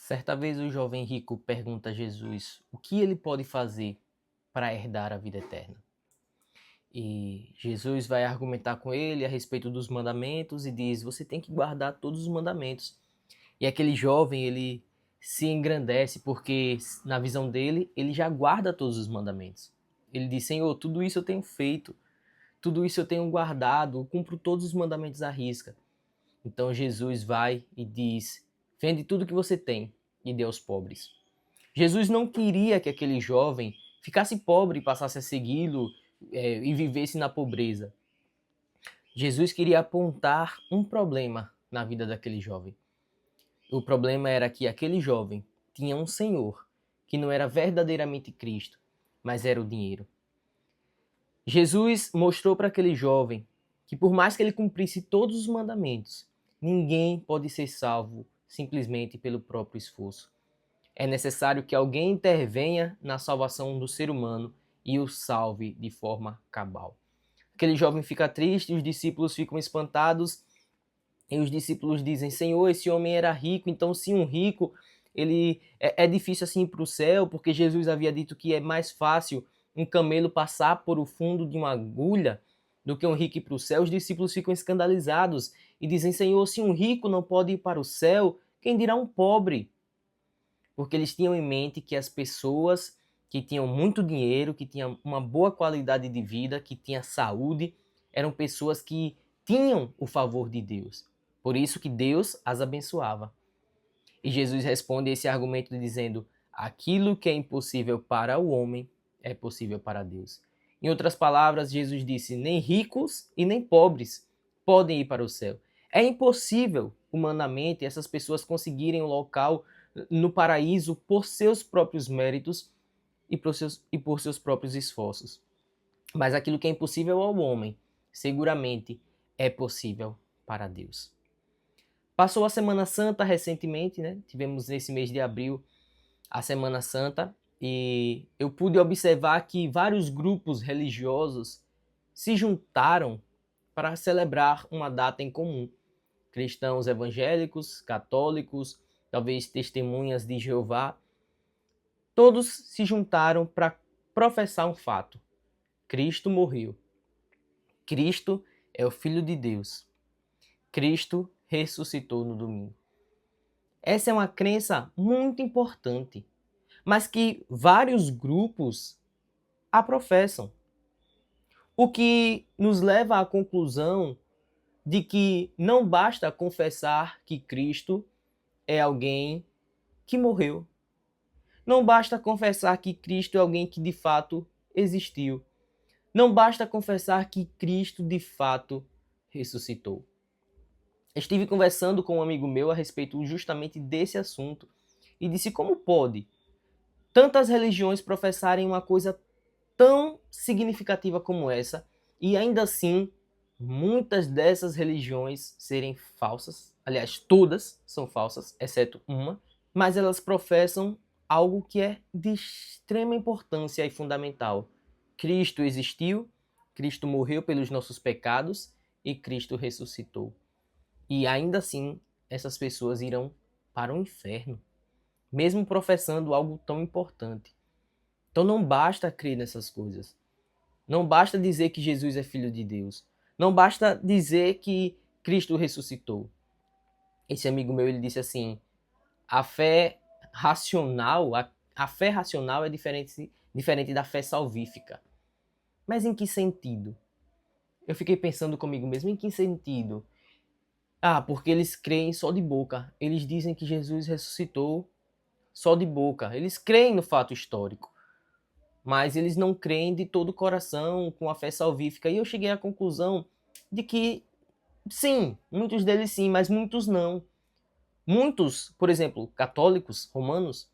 Certa vez o jovem rico pergunta a Jesus o que ele pode fazer para herdar a vida eterna. E Jesus vai argumentar com ele a respeito dos mandamentos e diz: você tem que guardar todos os mandamentos. E aquele jovem, ele se engrandece porque, na visão dele, ele já guarda todos os mandamentos. Ele diz: Senhor, tudo isso eu tenho feito, tudo isso eu tenho guardado, eu cumpro todos os mandamentos à risca. Então Jesus vai e diz: vende tudo que você tem e dê aos pobres. Jesus não queria que aquele jovem ficasse pobre e passasse a segui-lo e vivesse na pobreza. Jesus queria apontar um problema na vida daquele jovem. O problema era que aquele jovem tinha um senhor que não era verdadeiramente Cristo, mas era o dinheiro. Jesus mostrou para aquele jovem que por mais que ele cumprisse todos os mandamentos, ninguém pode ser salvo simplesmente pelo próprio esforço. É necessário que alguém intervenha na salvação do ser humano e o salve de forma cabal. Aquele jovem fica triste, os discípulos ficam espantados e os discípulos dizem: Senhor, esse homem era rico, então se um rico ele é difícil assim ir para o céu, porque Jesus havia dito que é mais fácil um camelo passar por o fundo de uma agulha do que um rico ir para o céu. Os discípulos ficam escandalizados e dizem: Senhor, se um rico não pode ir para o céu, quem dirá um pobre? Porque eles tinham em mente que as pessoas que tinham muito dinheiro, que tinham uma boa qualidade de vida, que tinham saúde, eram pessoas que tinham o favor de Deus. Por isso que Deus as abençoava. E Jesus responde esse argumento dizendo: aquilo que é impossível para o homem é possível para Deus. Em outras palavras, Jesus disse: nem ricos e nem pobres podem ir para o céu. É impossível, humanamente, essas pessoas conseguirem um local no paraíso por seus próprios méritos e por seus próprios esforços. Mas aquilo que é impossível ao homem, seguramente é possível para Deus. Passou a Semana Santa recentemente, né? Tivemos nesse mês de abril a Semana Santa e eu pude observar que vários grupos religiosos se juntaram para celebrar uma data em comum. Cristãos evangélicos, católicos, talvez testemunhas de Jeová, todos se juntaram para professar um fato: Cristo morreu. Cristo é o Filho de Deus. Cristo ressuscitou no domingo. Essa é uma crença muito importante, mas que vários grupos a professam. O que nos leva à conclusão de que não basta confessar que Cristo é alguém que morreu. Não basta confessar que Cristo é alguém que de fato existiu. Não basta confessar que Cristo de fato ressuscitou. Estive conversando com um amigo meu a respeito justamente desse assunto e disse: como pode tantas religiões professarem uma coisa tão significativa como essa e ainda assim muitas dessas religiões serem falsas? Aliás, todas são falsas, exceto uma, mas elas professam algo que é de extrema importância e fundamental. Cristo existiu, Cristo morreu pelos nossos pecados e Cristo ressuscitou. E ainda assim, essas pessoas irão para o inferno, mesmo professando algo tão importante. Então não basta crer nessas coisas. Não basta dizer que Jesus é filho de Deus. Não basta dizer que Cristo ressuscitou. Esse amigo meu, ele disse assim: a fé racional, a fé racional é diferente da fé salvífica. Mas em que sentido? Eu fiquei pensando comigo mesmo, em que sentido? Ah, porque eles creem só de boca. Eles dizem que Jesus ressuscitou só de boca. Eles creem no fato histórico, mas eles não creem de todo o coração, com a fé salvífica. E eu cheguei à conclusão de que, sim, muitos deles sim, mas muitos não. Muitos, por exemplo, católicos romanos,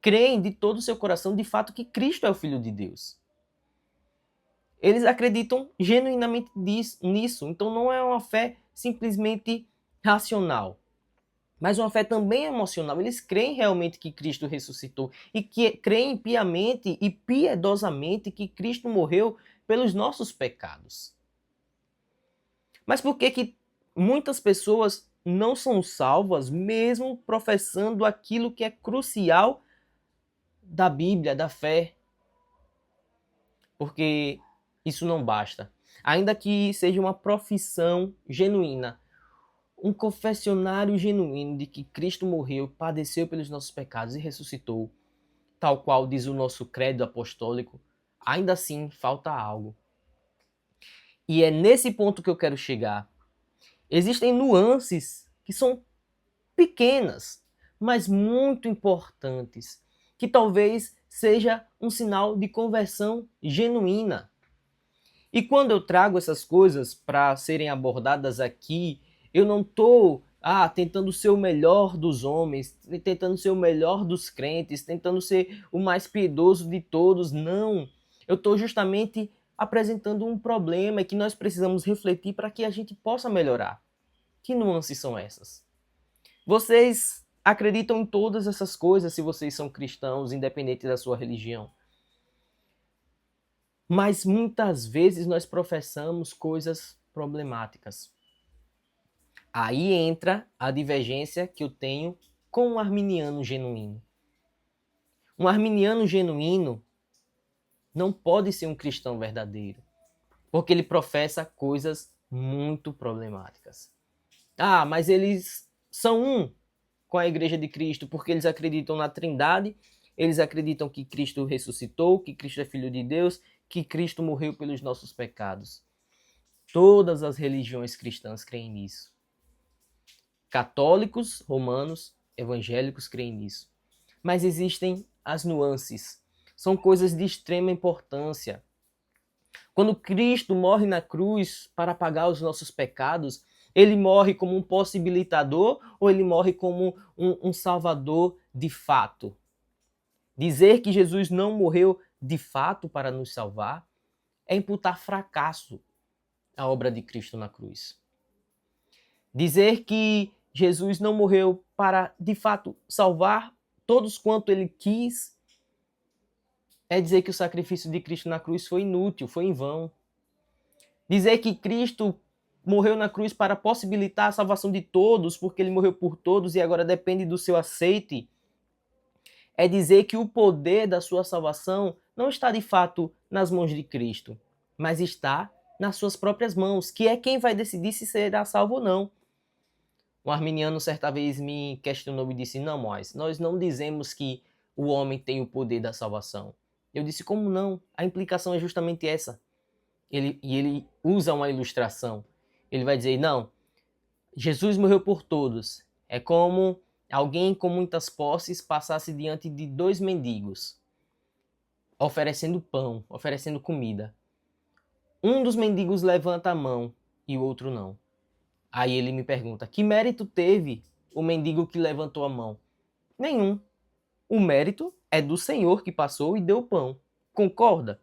creem de todo o seu coração de fato que Cristo é o Filho de Deus. Eles acreditam genuinamente nisso. Então não é uma fé simplesmente racional, mas uma fé também emocional. Eles creem realmente que Cristo ressuscitou e que creem piamente e piedosamente que Cristo morreu pelos nossos pecados. Mas por que muitas pessoas não são salvas mesmo professando aquilo que é crucial da Bíblia, da fé. Porque isso não basta. Ainda que seja uma profissão genuína, um confessionário genuíno de que Cristo morreu, padeceu pelos nossos pecados e ressuscitou, tal qual diz o nosso credo apostólico, ainda assim falta algo. E é nesse ponto que eu quero chegar. Existem nuances que são pequenas, mas muito importantes, que talvez seja um sinal de conversão genuína. E quando eu trago essas coisas para serem abordadas aqui, eu não estou tentando ser o melhor dos homens, tentando ser o melhor dos crentes, tentando ser o mais piedoso de todos. Não. Eu estou justamente apresentando um problema que nós precisamos refletir para que a gente possa melhorar. Que nuances são essas? Vocês acreditam em todas essas coisas se vocês são cristãos, independente da sua religião. Mas muitas vezes nós professamos coisas problemáticas. Aí entra a divergência que eu tenho com um arminiano genuíno. Um arminiano genuíno não pode ser um cristão verdadeiro, porque ele professa coisas muito problemáticas. Mas eles são um com a Igreja de Cristo, porque eles acreditam na Trindade, eles acreditam que Cristo ressuscitou, que Cristo é Filho de Deus, que Cristo morreu pelos nossos pecados. Todas as religiões cristãs creem nisso. Católicos, romanos, evangélicos creem nisso. Mas existem as nuances. São coisas de extrema importância. Quando Cristo morre na cruz para pagar os nossos pecados, ele morre como um possibilitador ou ele morre como um salvador de fato? Dizer que Jesus não morreu de fato para nos salvar é imputar fracasso à obra de Cristo na cruz. Dizer que Jesus não morreu para de fato salvar todos quanto ele quis é dizer que o sacrifício de Cristo na cruz foi inútil, foi em vão. Dizer que Cristo morreu na cruz para possibilitar a salvação de todos, porque ele morreu por todos e agora depende do seu aceite, é dizer que o poder da sua salvação não está de fato nas mãos de Cristo, mas está nas suas próprias mãos, que é quem vai decidir se será salvo ou não. Um arminiano certa vez me questionou e disse: não, Moisés, nós não dizemos que o homem tem o poder da salvação. Eu disse: como não? A implicação é justamente essa. Ele usa uma ilustração. Ele vai dizer: não, Jesus morreu por todos. É como alguém com muitas posses passasse diante de dois mendigos, oferecendo pão, oferecendo comida. Um dos mendigos levanta a mão e o outro não. Aí ele me pergunta: que mérito teve o mendigo que levantou a mão? Nenhum. O mérito é do Senhor que passou e deu o pão. Concorda?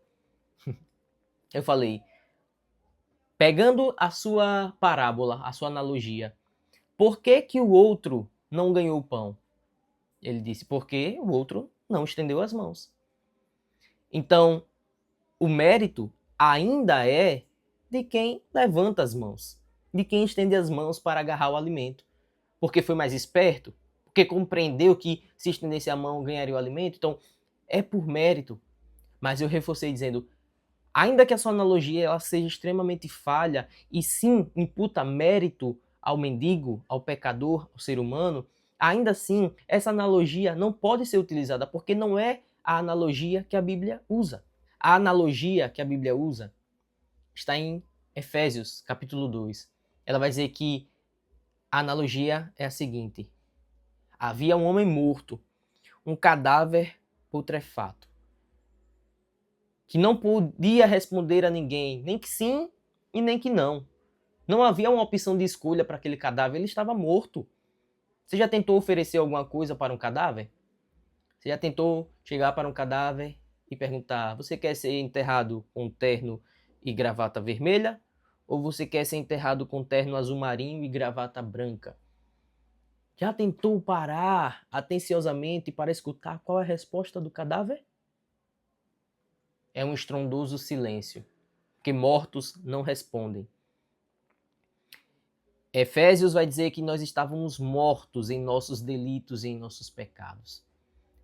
Eu falei: pegando a sua parábola, a sua analogia, por que o outro não ganhou o pão? Ele disse: porque o outro não estendeu as mãos. Então, o mérito ainda é de quem levanta as mãos, de quem estende as mãos para agarrar o alimento. Porque foi mais esperto, porque compreendeu que se estendesse a mão ganharia o alimento. Então, é por mérito. Mas eu reforcei dizendo: ainda que a sua analogia ela seja extremamente falha e sim imputa mérito ao mendigo, ao pecador, ao ser humano, ainda assim essa analogia não pode ser utilizada porque não é a analogia que a Bíblia usa. A analogia que a Bíblia usa está em Efésios, capítulo 2. Ela vai dizer que a analogia é a seguinte: havia um homem morto, um cadáver putrefato, que não podia responder a ninguém, nem que sim e nem que não. Não havia uma opção de escolha para aquele cadáver, ele estava morto. Você já tentou oferecer alguma coisa para um cadáver? Você já tentou chegar para um cadáver e perguntar: você quer ser enterrado com terno e gravata vermelha? Ou você quer ser enterrado com terno azul marinho e gravata branca? Já tentou parar atenciosamente para escutar qual é a resposta do cadáver? É um estrondoso silêncio, porque mortos não respondem. Efésios vai dizer que nós estávamos mortos em nossos delitos e em nossos pecados.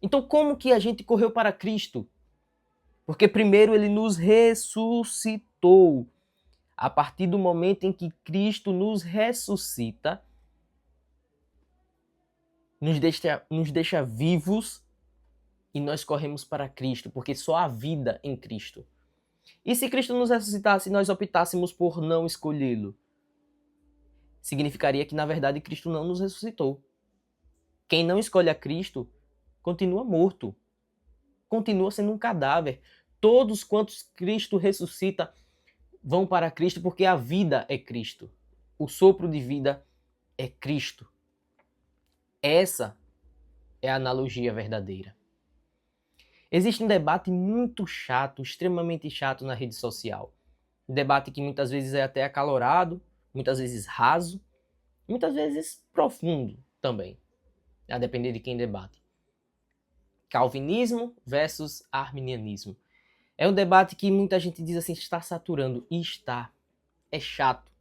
Então, como que a gente correu para Cristo? Porque primeiro ele nos ressuscitou. A partir do momento em que Cristo nos ressuscita, nos deixa vivos e nós corremos para Cristo, porque só há vida em Cristo. E se Cristo nos ressuscitasse e nós optássemos por não escolhê-lo? Significaria que, na verdade, Cristo não nos ressuscitou. Quem não escolhe a Cristo continua morto, continua sendo um cadáver. Todos quantos Cristo ressuscita vão para Cristo porque a vida é Cristo. O sopro de vida é Cristo. Essa é a analogia verdadeira. Existe um debate muito chato, extremamente chato na rede social. Um debate que muitas vezes é até acalorado, muitas vezes raso, muitas vezes profundo também, a depender de quem debate. Calvinismo versus arminianismo. É um debate que muita gente diz assim, está saturando. E está. É chato.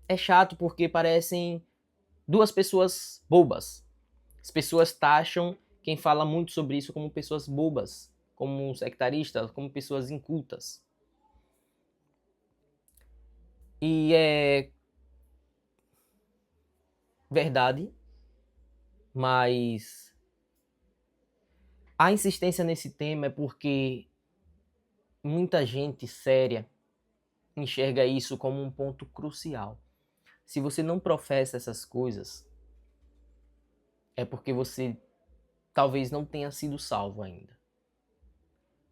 É chato porque parecem duas pessoas bobas. As pessoas taxam quem fala muito sobre isso como pessoas bobas, como sectaristas, como pessoas incultas. E é verdade, mas a insistência nesse tema é porque muita gente séria enxerga isso como um ponto crucial. Se você não professa essas coisas, é porque você talvez não tenha sido salvo ainda.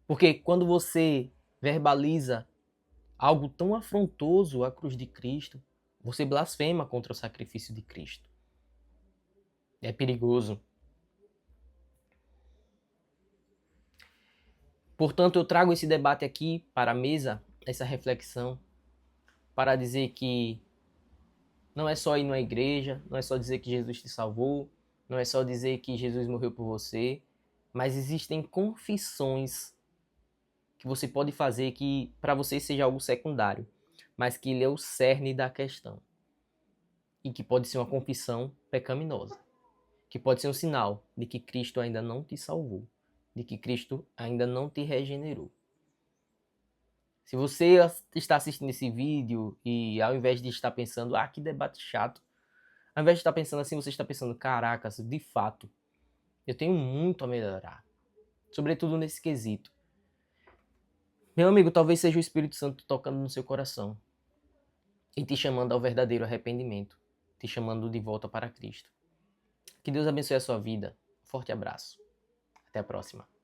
Porque quando você verbaliza algo tão afrontoso à cruz de Cristo, você blasfema contra o sacrifício de Cristo. É perigoso. Portanto, eu trago esse debate aqui para a mesa, essa reflexão, para dizer que não é só ir na igreja, não é só dizer que Jesus te salvou, não é só dizer que Jesus morreu por você, mas existem confissões que você pode fazer que para você seja algo secundário, mas que ele é o cerne da questão. E que pode ser uma confissão pecaminosa, que pode ser um sinal de que Cristo ainda não te salvou, de que Cristo ainda não te regenerou. Se você está assistindo esse vídeo e ao invés de estar pensando, que debate chato, ao invés de estar pensando assim, você está pensando, caracas, de fato, eu tenho muito a melhorar, sobretudo nesse quesito. Meu amigo, talvez seja o Espírito Santo tocando no seu coração e te chamando ao verdadeiro arrependimento, te chamando de volta para Cristo. Que Deus abençoe a sua vida. Forte abraço. Até a próxima.